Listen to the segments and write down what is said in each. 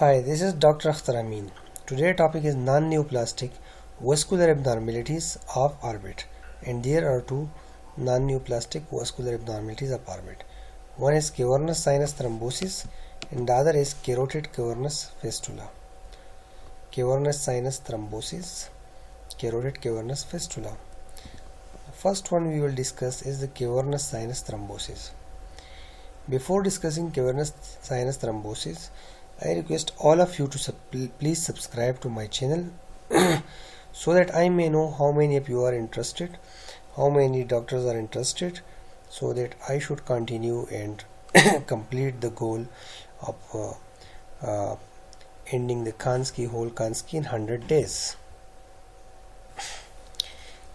Hi, this is Dr. Akhtar Amin. Today's topic is non-neoplastic vascular abnormalities of orbit, and there are two non-neoplastic vascular abnormalities of orbit. One is cavernous sinus thrombosis and the other is carotid cavernous fistula. Cavernous sinus thrombosis, carotid cavernous fistula. The first one we will discuss is the cavernous sinus thrombosis. Before discussing cavernous sinus thrombosis, I request all of you to please subscribe to my channel so that I may know how many of you are interested, how many doctors are interested, so that I should continue and complete the goal of ending the whole Kansky in 100 days.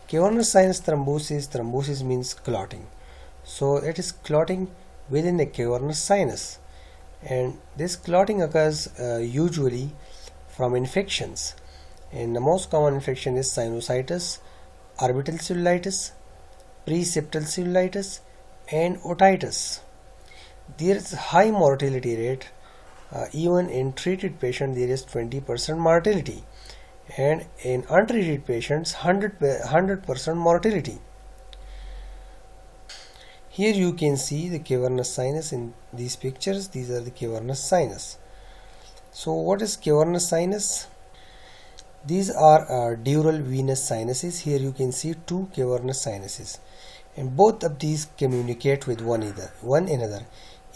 Cavernous sinus thrombosis. Thrombosis means clotting. So it is clotting within the cavernous sinus. And this clotting occurs usually from infections, and the most common infection is sinusitis, orbital cellulitis, preseptal cellulitis, and otitis. There is high mortality rate. Even in treated patients there is 20% mortality, and in untreated patients 100% mortality. Here you can see the cavernous sinus in these pictures. These are the cavernous sinus. So what is cavernous sinus? These are dural venous sinuses. Here you can see two cavernous sinuses, and both of these communicate with one another.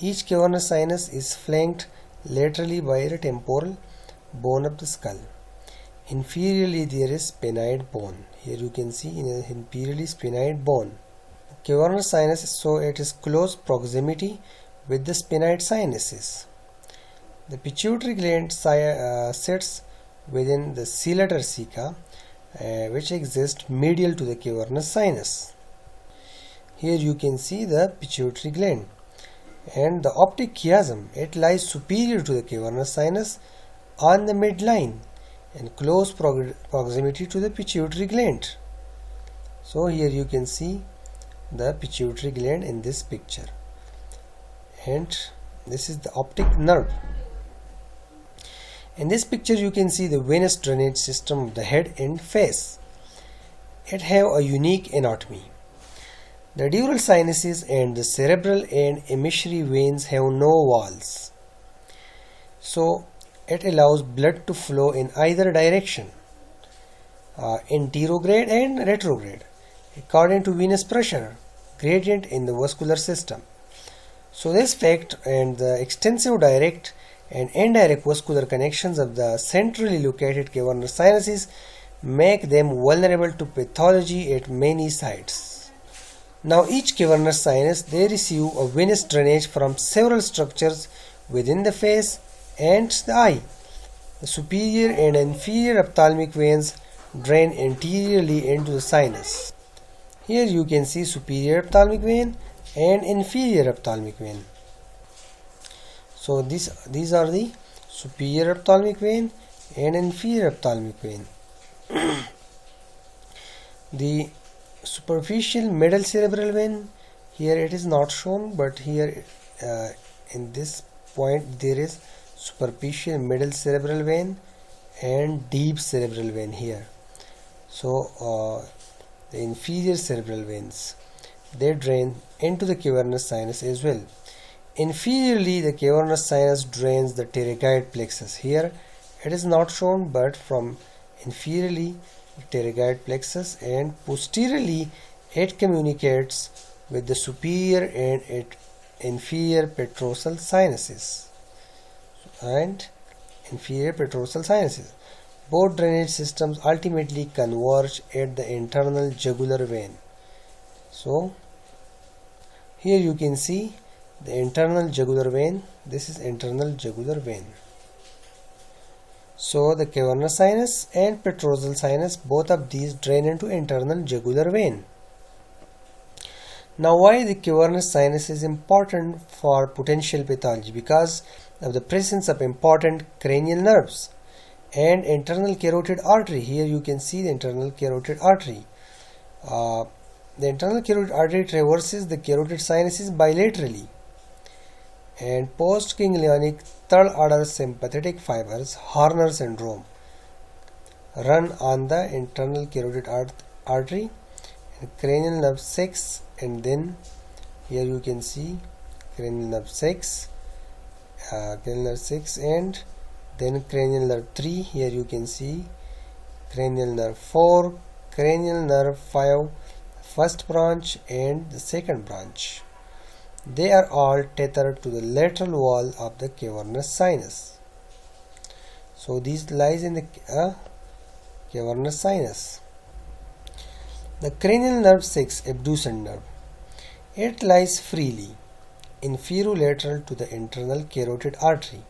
Each cavernous sinus is flanked laterally by the temporal bone of the skull. Inferiorly there is sphenoid bone. Here you can see inferiorly sphenoid bone. Cavernous sinus, so it is close proximity with the sphenoid sinuses. The pituitary gland sits within the coellator ceca, which exists medial to the cavernous sinus. Here you can see the pituitary gland, and the optic chiasm, it lies superior to the cavernous sinus on the midline and close proximity to the pituitary gland. So here you can see the pituitary gland in this picture, and this is the optic nerve. In this picture you can see the venous drainage system of the head and face. It have a unique anatomy. The dural sinuses and the cerebral and emissary veins have no walls, so it allows blood to flow in either direction, anterograde and retrograde, according to venous pressure gradient in the vascular system. So this fact and the extensive direct and indirect vascular connections of the centrally located cavernous sinuses make them vulnerable to pathology at many sites. Now each cavernous sinus, they receive a venous drainage from several structures within the face and the eye. The superior and inferior ophthalmic veins drain anteriorly into the sinus. Here you can see superior ophthalmic vein and inferior ophthalmic vein. So these are the superior ophthalmic vein and inferior ophthalmic vein. The superficial middle cerebral vein, here it is not shown, but here in this point there is superficial middle cerebral vein and deep cerebral vein here. So the inferior cerebral veins, they drain into the cavernous sinus as well. Inferiorly the cavernous sinus drains the pterygoid plexus. Here it is not shown, but from inferiorly the pterygoid plexus, and posteriorly it communicates with the superior and inferior petrosal sinuses and inferior petrosal sinuses. Both drainage systems ultimately converge at the internal jugular vein. So here you can see the internal jugular vein. This is internal jugular vein. So the cavernous sinus and petrosal sinus, both of these drain into internal jugular vein. Now why the cavernous sinus is important for potential pathology? Because of the presence of important cranial nerves and internal carotid artery. Here you can see the internal carotid artery. The internal carotid artery traverses the carotid sinuses bilaterally, and postganglionic third order sympathetic fibers, Horner syndrome, run on the internal carotid artery and cranial nerve 6, and then here you can see cranial nerve 6, and then cranial nerve 3. Here you can see cranial nerve 4, cranial nerve 5, first branch and the second branch. They are all tethered to the lateral wall of the cavernous sinus. So these lies in the cavernous sinus. The cranial nerve 6, abducent nerve. It lies freely inferolateral to the internal carotid artery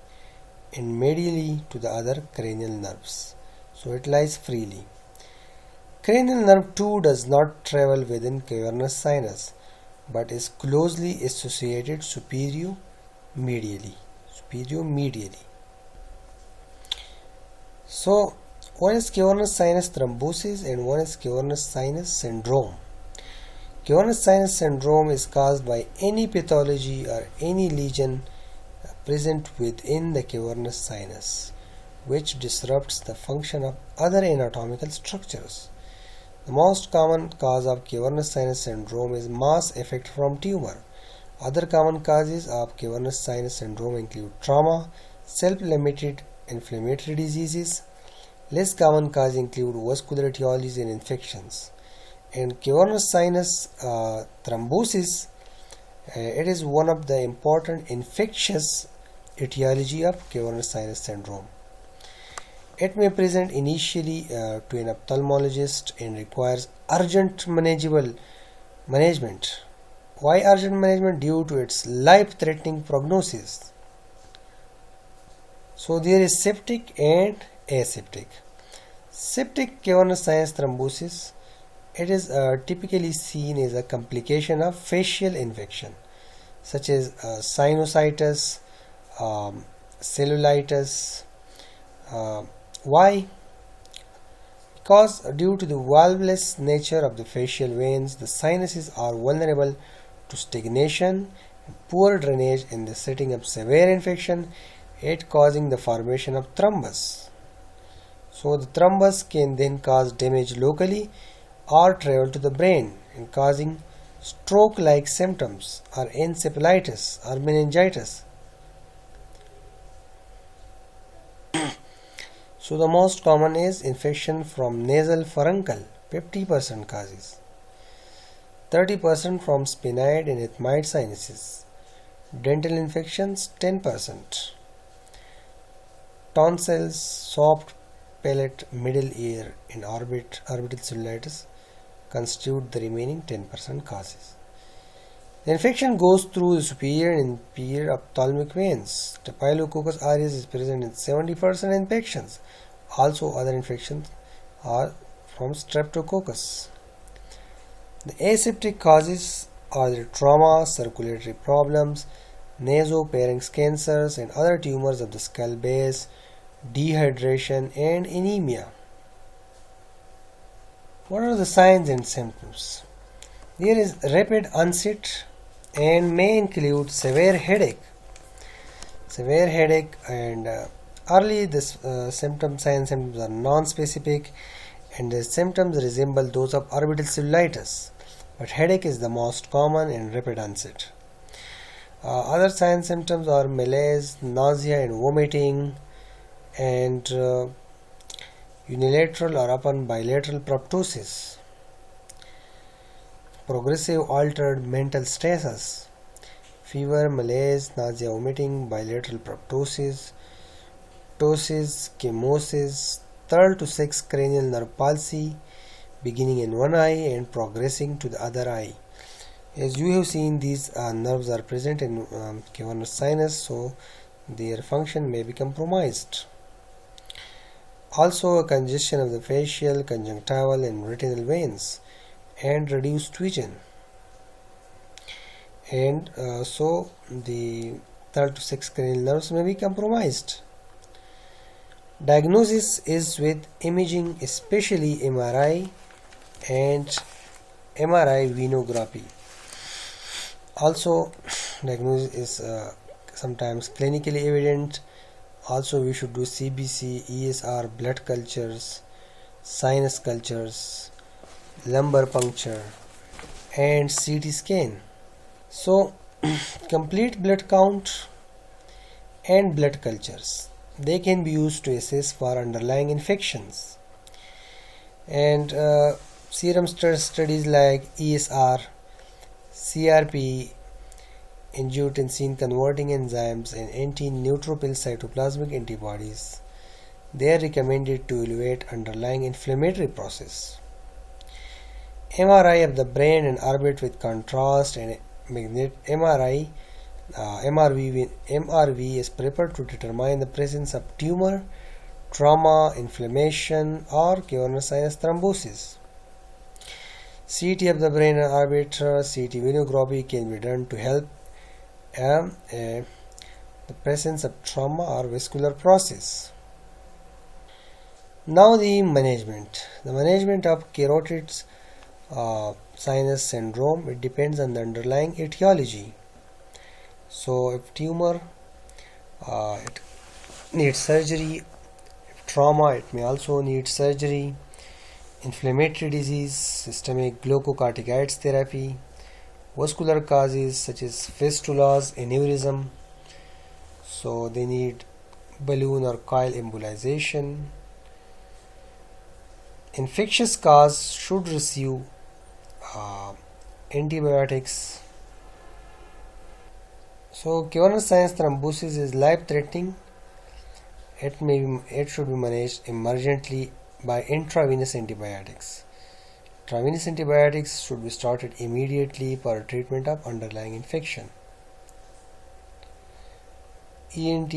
and medially to the other cranial nerves. So it lies freely. Cranial nerve 2 does not travel within cavernous sinus but is closely associated superior medially. So one is cavernous sinus thrombosis and one is cavernous sinus syndrome. Cavernous sinus syndrome is caused by any pathology or any lesion present within the cavernous sinus, which disrupts the function of other anatomical structures. The most common cause of cavernous sinus syndrome is mass effect from tumor. Other common causes of cavernous sinus syndrome include trauma, self-limited inflammatory diseases. Less common causes include vascular etiologies and infections. And cavernous sinus thrombosis, it is one of the important infectious etiology of cavernous sinus syndrome. It may present initially to an ophthalmologist and requires urgent management. Why urgent management? Due to its life-threatening prognosis. So there is septic and aseptic. Septic cavernous sinus thrombosis, it is typically seen as a complication of facial infection such as sinusitis, cellulitis. Why? Because due to the valveless nature of the facial veins, the sinuses are vulnerable to stagnation and poor drainage in the setting of severe infection, it causing the formation of thrombus. So the thrombus can then cause damage locally or travel to the brain and causing stroke-like symptoms or encephalitis or meningitis. So the most common is infection from nasal furuncle, 50% causes, 30% from sphenoid and ethmoid sinuses, dental infections 10%, tonsils, soft palate, middle ear and orbital cellulitis constitute the remaining 10% causes. The infection goes through the superior and inferior ophthalmic veins. Staphylococcus aureus is present in 70% infections. Also, other infections are from streptococcus. The aseptic causes are the trauma, circulatory problems, nasopharynx cancers, and other tumors of the skull base, dehydration, and anemia. What are the signs and symptoms? There is rapid onset and may include severe headache and early this signs and symptoms are non-specific and the symptoms resemble those of orbital cellulitis, but headache is the most common and rapid onset. Other signs and symptoms are malaise, nausea and vomiting, and unilateral or upon bilateral proptosis, progressive altered mental status, fever, malaise, nausea, vomiting, bilateral proptosis, ptosis, chemosis, third to sixth cranial nerve palsy, beginning in one eye and progressing to the other eye. As you have seen, these nerves are present in cavernous sinus, so their function may be compromised. Also, a congestion of the facial, conjunctival and retinal veins and reduced vision. And so the third to sixth cranial nerves may be compromised. Diagnosis is with imaging, especially MRI and MRI venography. Also, diagnosis is sometimes clinically evident. Also we should do CBC, ESR, blood cultures, sinus cultures, lumbar puncture and CT scan. So complete blood count and blood cultures, they can be used to assess for underlying infections. And serum studies like ESR, CRP, angiotensin converting enzymes and anti-neutrophil cytoplasmic antibodies, they are recommended to evaluate underlying inflammatory process. MRI of the brain and orbit with contrast and MRV is prepared to determine the presence of tumor, trauma, inflammation or cavernous sinus thrombosis. CT of the brain and orbit, CT venography can be done to help the presence of trauma or vascular process. Now the management. The management of carotid sinus syndrome, it depends on the underlying etiology. So if tumor, it needs surgery. If trauma, it may also need surgery. Inflammatory disease, systemic glucocorticoids therapy. Vascular causes such as fistulas, aneurysm, so they need balloon or coil embolization. Infectious cause should receive antibiotics. So cavernous sinus thrombosis is life-threatening. It should be managed emergently by intravenous antibiotics. Intravenous antibiotics should be started immediately for treatment of underlying infection. ENT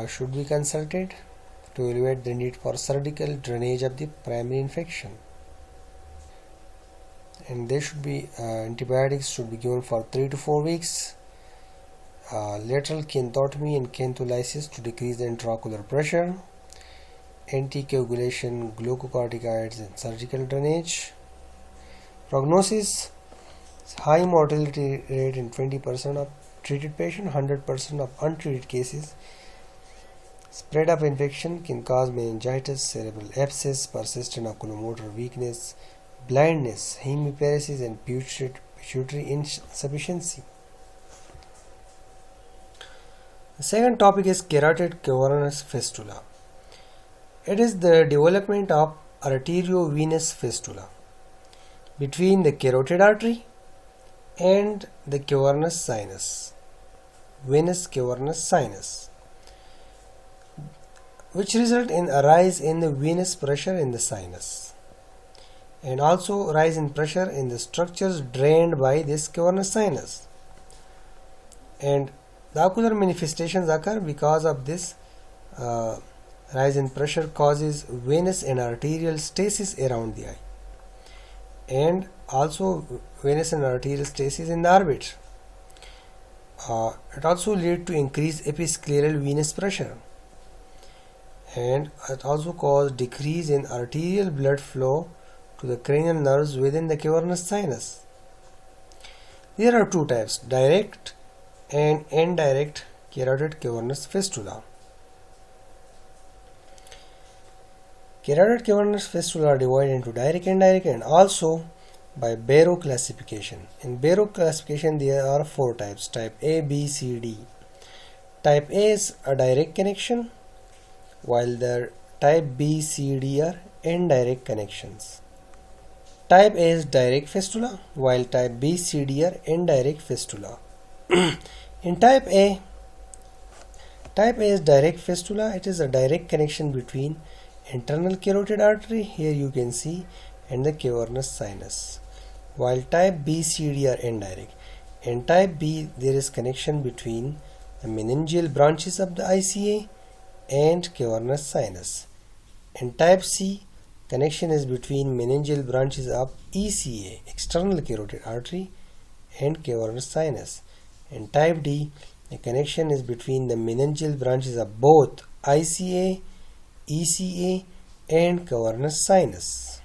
should be consulted to evaluate the need for surgical drainage of the primary infection. And there should be antibiotics should be given for 3 to 4 weeks. Lateral canthotomy and cantholysis to decrease the intraocular pressure. Anticoagulation, glucocorticoids and surgical drainage. Prognosis: high mortality rate in 20% of treated patients, 100% of untreated cases. Spread of infection can cause meningitis, cerebral abscess, persistent oculomotor weakness, blindness, hemiparesis and pituitary insufficiency. The second topic is carotid cavernous fistula. It is the development of arteriovenous fistula between the carotid artery and the cavernous sinus, venous cavernous sinus, which result in a rise in the venous pressure in the sinus and also rise in pressure in the structures drained by this cavernous sinus. And the ocular manifestations occur because of this rise in pressure causes venous and arterial stasis around the eye, and also venous and arterial stasis in the orbit. It also leads to increased episcleral venous pressure, and it also causes decrease in arterial blood flow to the cranial nerves within the cavernous sinus. There are two types: direct and indirect carotid cavernous fistula. Carotid cavernous fistula are divided into direct and indirect, and also by Barrow classification. In Barrow classification there are 4 types: type A, B, C, D. Type A is a direct connection, while the type B, C, D are indirect connections. Type A is direct fistula, while type B, C, D are indirect fistula. In type A is direct fistula. It is a direct connection between internal carotid artery, here you can see, and the cavernous sinus, while type B, C, D are indirect. In type B there is connection between the meningeal branches of the ICA and cavernous sinus. In type C, connection is between meningeal branches of ECA, external carotid artery, and cavernous sinus. In type D, the connection is between the meningeal branches of both ICA, ECA, and cavernous sinus.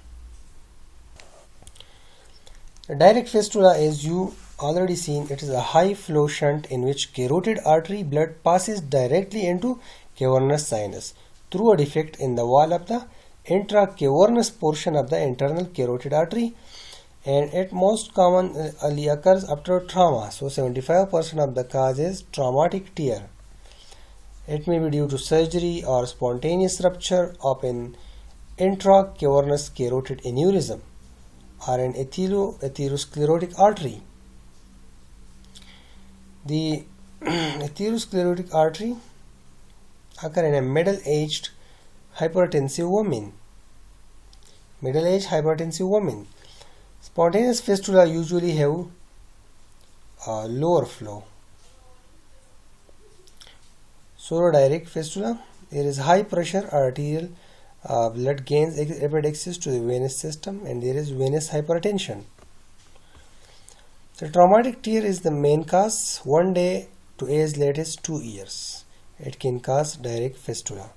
A direct fistula is you already seen, it is a high flow shunt in which carotid artery blood passes directly into cavernous sinus through a defect in the wall of the intracavernous portion of the internal carotid artery, and it most commonly occurs after trauma. So 75% of the cause is traumatic tear. It may be due to surgery or spontaneous rupture of an intracavernous carotid aneurysm or an atherosclerotic artery. The atherosclerotic artery occur in a middle-aged hypertensive woman. Spontaneous fistula usually have a lower flow. Pseudodirect fistula, there is high pressure arterial blood gains rapid access to the venous system, and there is venous hypertension. The traumatic tear is the main cause, 1 day to as late as 2 years. It can cause direct fistula.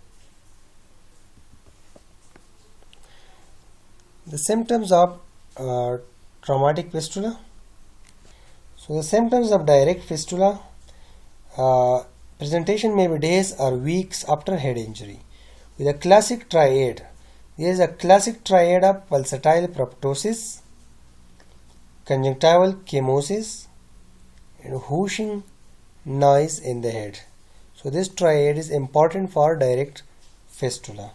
The symptoms of traumatic fistula. So the symptoms of direct fistula, presentation may be days or weeks after head injury with a classic triad. There is a classic triad of pulsatile proptosis, conjunctival chemosis, and whooshing noise in the head. So this triad is important for direct fistula.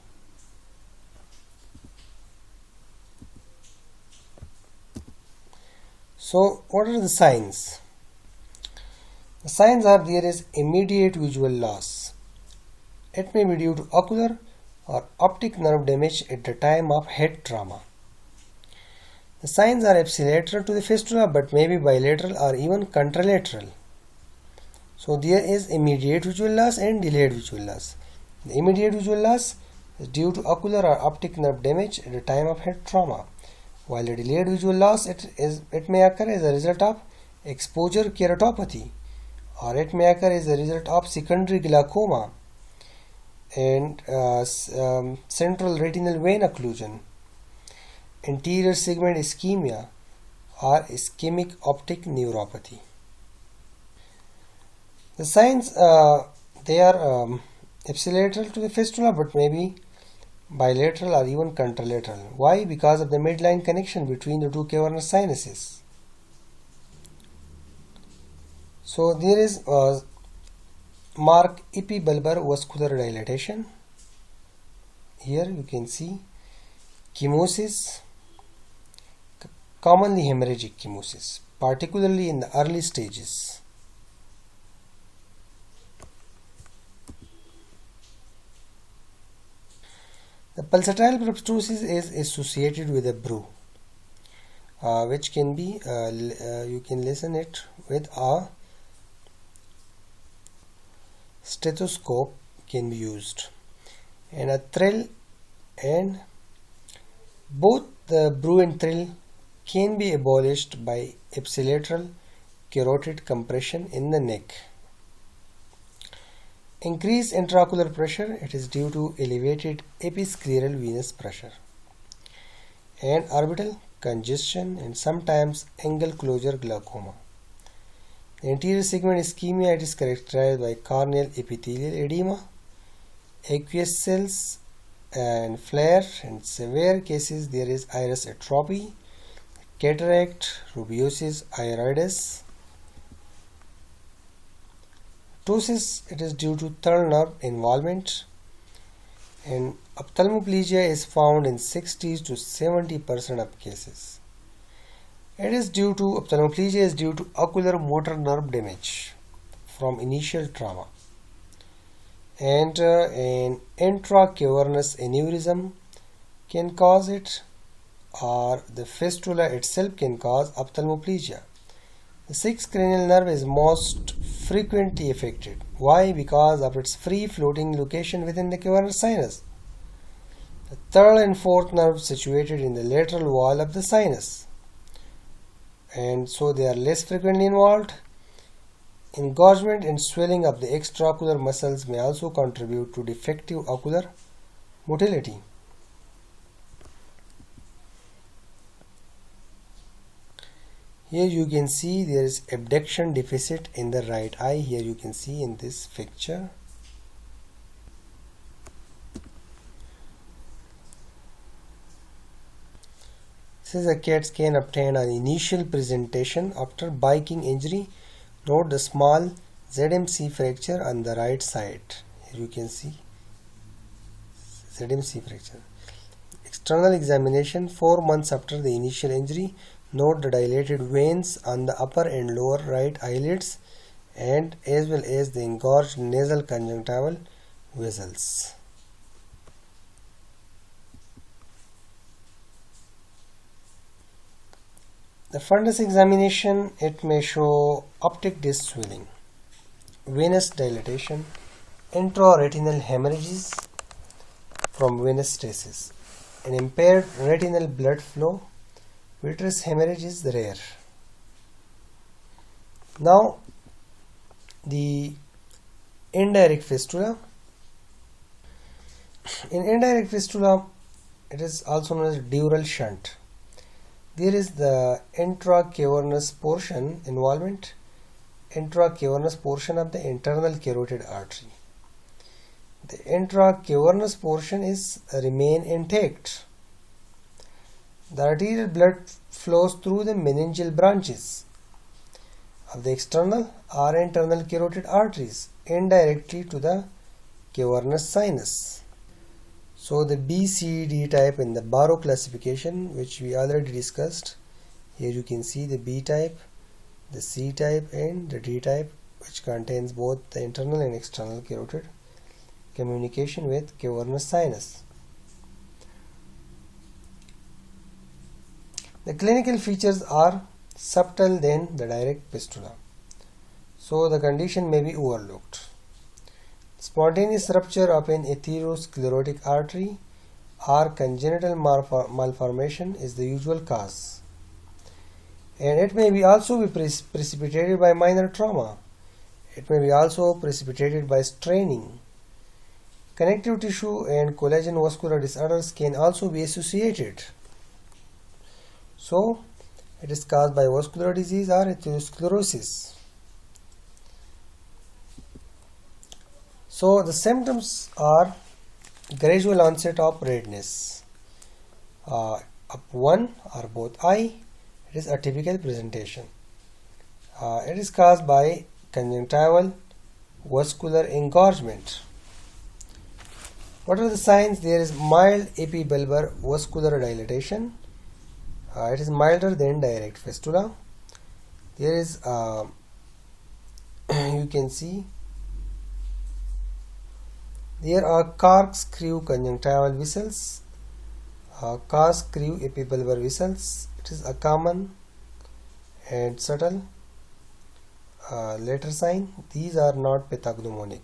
So what are the signs? The signs are there is immediate visual loss. It may be due to ocular or optic nerve damage at the time of head trauma. The signs are ipsilateral to the fistula but may be bilateral or even contralateral. So there is immediate visual loss and delayed visual loss. The immediate visual loss is due to ocular or optic nerve damage at the time of head trauma, while the delayed visual loss it may occur as a result of exposure keratopathy, or it may occur as a result of secondary glaucoma and central retinal vein occlusion, anterior segment ischemia, or ischemic optic neuropathy. The signs, they are ipsilateral to the fistula but may be bilateral or even contralateral. Why? Because of the midline connection between the two cavernous sinuses. So there is marked epibulbar vascular dilatation. Here you can see chemosis, commonly hemorrhagic chemosis, particularly in the early stages. The pulsatile proptosis is associated with a brew, which can be, you can listen it with a stethoscope can be used, and a thrill, and both the brew and thrill can be abolished by ipsilateral carotid compression in the neck. Increased intraocular pressure, it is due to elevated episcleral venous pressure, and orbital congestion and sometimes angle closure glaucoma. The anterior segment ischemia, it is characterized by corneal epithelial edema, aqueous cells and flare. In severe cases there is iris atrophy, cataract, rubeosis iridoris. Ptosis, it is due to third nerve involvement, and ophthalmoplegia is found in 60 to 70% of cases. Ophthalmoplegia is due to ocular motor nerve damage from initial trauma, and an intracavernous aneurysm can cause it, or the fistula itself can cause ophthalmoplegia. The sixth cranial nerve is most frequently affected. Why? Because of its free floating location within the cavernous sinus. The third and fourth nerves situated in the lateral wall of the sinus, and so they are less frequently involved. Engorgement and swelling of the extraocular muscles may also contribute to defective ocular motility. Here you can see there is abduction deficit in the right eye. Here you can see in this picture. This is a CAT scan obtained on initial presentation after biking injury. Note the small ZMC fracture on the right side. Here you can see ZMC fracture. External examination 4 months after the initial injury. Note the dilated veins on the upper and lower right eyelids and as well as the engorged nasal conjunctival vessels. The fundus examination, it may show optic disc swelling, venous dilatation, intraretinal hemorrhages from venous stasis, an impaired retinal blood flow. Vitreous hemorrhage is rare. Now, the indirect fistula. In indirect fistula, it is also known as dural shunt. There is the intracavernous portion involvement, intracavernous portion of the internal carotid artery. The intracavernous portion is remain intact. The arterial blood flows through the meningeal branches of the external or internal carotid arteries indirectly to the cavernous sinus. So the BCD type in the Barrow classification, which we already discussed. Here you can see the B type, the C type and the D type, which contains both the internal and external carotid communication with cavernous sinus. The clinical features are subtle than the direct fistula, so the condition may be overlooked. Spontaneous rupture of an atherosclerotic artery or congenital malformation is the usual cause, and it may be also be precipitated by minor trauma. It may be also precipitated by straining. Connective tissue and collagen vascular disorders can also be associated. So, it is caused by vascular disease or atherosclerosis. So, the symptoms are gradual onset of redness up one or both eye. It is atypical presentation. It is caused by conjunctival vascular engorgement. What are the signs? There is mild epibulbar vascular dilatation. It is milder than direct fistula. There is you can see there are corkscrew conjunctival vessels, corkscrew epibulbar vessels. It is a common and subtle later sign. These are not pathognomonic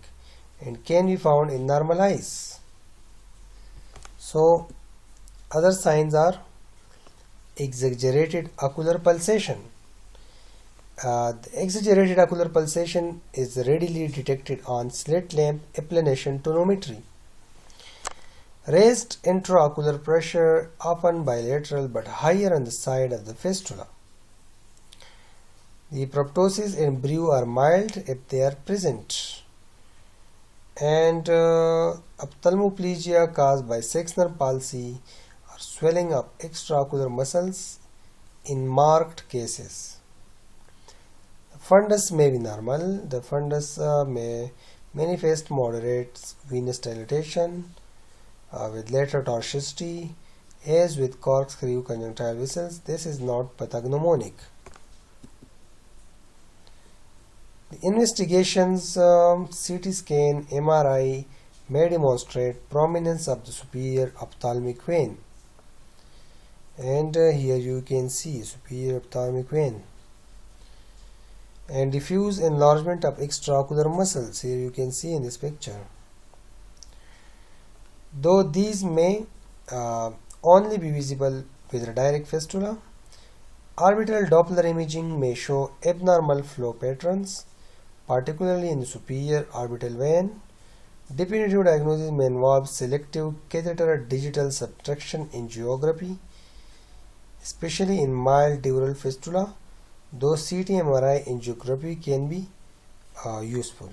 and can be found in normal eyes. So other signs are exaggerated ocular pulsation. The exaggerated ocular pulsation is readily detected on slit lamp applanation tonometry. Raised intraocular pressure, often bilateral but higher on the side of the fistula. The proptosis and brew are mild if they are present. And ophthalmoplegia caused by sectional palsy or swelling of extraocular muscles in marked cases. The fundus may be normal. The fundus may manifest moderate venous dilatation with lateral tortuosity, as with corkscrew conjunctival vessels. This is not pathognomonic. The investigations, CT scan, MRI may demonstrate prominence of the superior ophthalmic vein. And here you can see superior ophthalmic vein. And diffuse enlargement of extraocular muscles. Here you can see in this picture. Though these may only be visible with a direct fistula, orbital Doppler imaging may show abnormal flow patterns, particularly in the superior orbital vein. Definitive diagnosis may involve selective catheter digital subtraction angiography, especially in mild dural fistula those CT MRI angiography can be useful.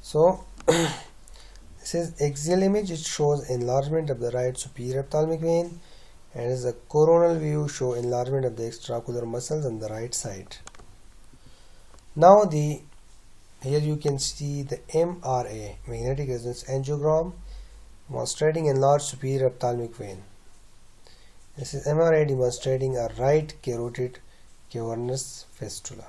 So this is axial image. It shows enlargement of the right superior ophthalmic vein, and is a coronal view show enlargement of the extraocular muscles on the right side. Now here you can see the MRA, magnetic resonance angiogram, demonstrating enlarged superior ophthalmic vein. This is MRA demonstrating a right carotid cavernous fistula.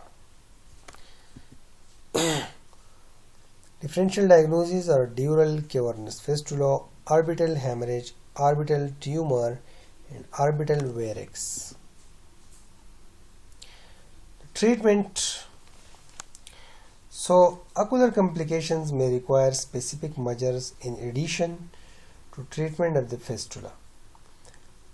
Differential diagnoses are dural cavernous fistula, orbital hemorrhage, orbital tumor, and orbital varix. Treatment. So, ocular complications may require specific measures in addition to treatment of the fistula.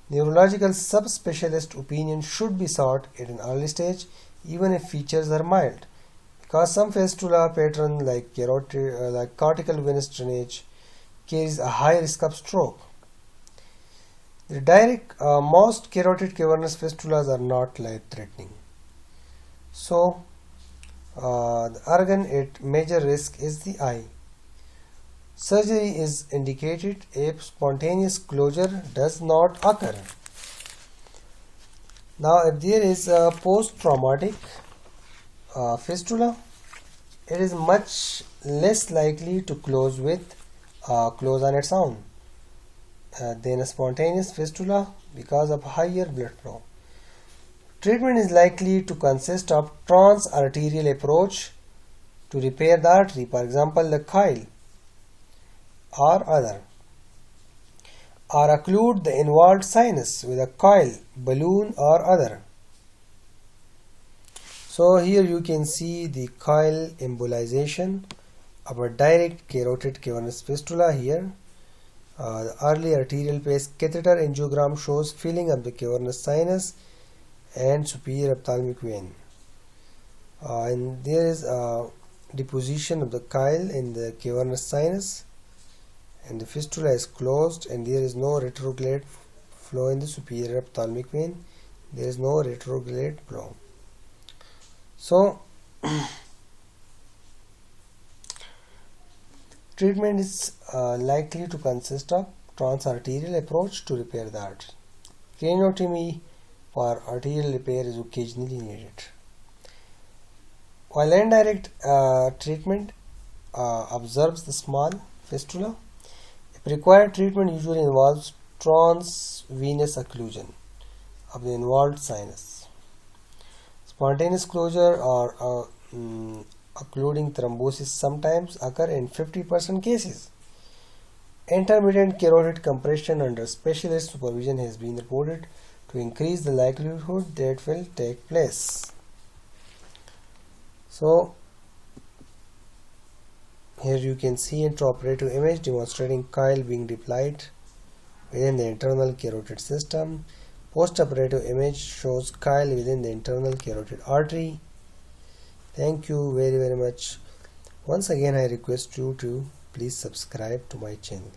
Neurological subspecialist opinion should be sought at an early stage, even if features are mild, because some fistula pattern like carotid, like cortical venous drainage carries a high risk of stroke. Most carotid cavernous fistulas are not life-threatening. So, the organ at major risk is the eye. Surgery is indicated if spontaneous closure does not occur. Now, if there is a post-traumatic fistula, it is much less likely to close on its own than a spontaneous fistula because of higher blood flow. Treatment is likely to consist of trans-arterial approach to repair the artery, for example, the coil or other, or occlude the involved sinus with a coil, balloon or other. So here you can see the coil embolization of a direct carotid cavernous fistula here. The early arterial pace catheter angiogram shows filling of the cavernous sinus and superior ophthalmic vein. And there is a deposition of the coil in the cavernous sinus, and the fistula is closed, and there is no retrograde flow in the superior ophthalmic vein. There is no retrograde flow. So treatment is likely to consist of transarterial approach to repair the artery. Craniotomy for arterial repair is occasionally needed. While indirect treatment observes the small fistula, if required treatment usually involves transvenous occlusion of the involved sinus. Spontaneous closure or occluding thrombosis sometimes occur in 50% cases. Intermittent carotid compression under specialist supervision has been reported to increase the likelihood that will take place. So here you can see intraoperative image demonstrating coil being deployed within the internal carotid system. Postoperative image shows coil within the internal carotid artery. Thank you very much. Once again, I request you to please subscribe to my channel.